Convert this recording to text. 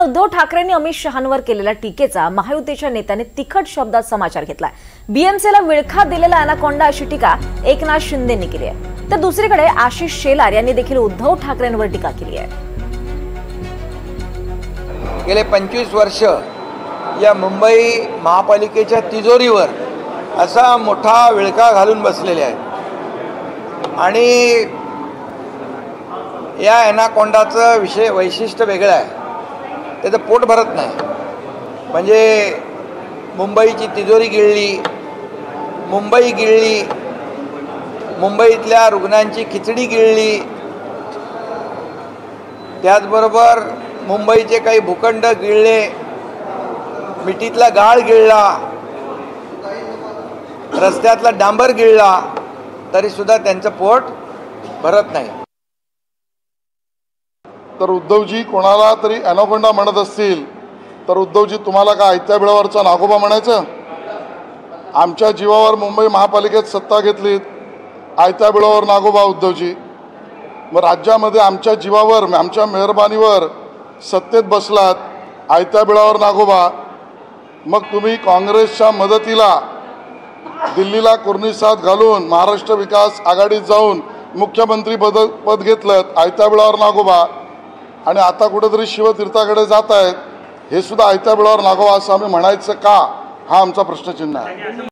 उद्धव ठाकरेंनी अमित शहांवर केलेल्या टीकेचा महायुतीच्या नेत्याने तिखट शब्दात समाचार घेतलाय। बीएमसीला विळखा दिलेला अनाकोंडा अशी टीका एकनाथ शिंदेंनी केली आहे, तर दुसरीकडे आशिष शेलार यांनी देखील उद्धव ठाकरेंवर टीका केली आहे। गेले 25 वर्ष या मुंबई महापालिकेच्या तिजोरीवर असा मोठा विळखा घालून बसलेले आहेत आणि या एनाकोंडाचं वैशिष्ट्य वेगळं आहे। त्याचं पोट भरत नाही, म्हणजे मुंबईची तिजोरी गिळली, मुंबई गिळली, मुंबईतल्या रुग्णांची खिचडी गिळली, त्याचबरोबर मुंबईचे काही भूखंड गिळले, मिठीतला गाळ गिळला, रस्त्यातला डांबर गिळला, तरीसुद्धा त्यांचं पोट भरत नाही। तर उद्धवजी कोणाला तरी एनाकोंडा म्हणत असतील तर उद्धवजी तुम्हाला का आयत्या बिळावरचा नागोबा म्हणायचं? आमच्या जीवावर मुंबई महापालिकेत सत्ता घेतलीत, आयत्या बिळावर नागोबा उद्धवजी। मग राज्यामध्ये आमच्या जीवावर आमच्या मेहरबानीवर सत्तेत बसलात, आयत्या बिळावर नागोबा। मग तुम्ही काँग्रेसच्या मदतीला दिल्लीला कुर्निसात घालून महाराष्ट्र विकास आघाडीत जाऊन मुख्यमंत्री पद घेतलं, आयत्या बिळावर नागोबा। आणि आता कुठेतरी शिवतीर्थाकडे जात आहेत, हे सुद्धा आयत्या बिळावर नागोबा असं आम्ही म्हणायचं का? हा आमचा प्रश्नचिन्ह आहे।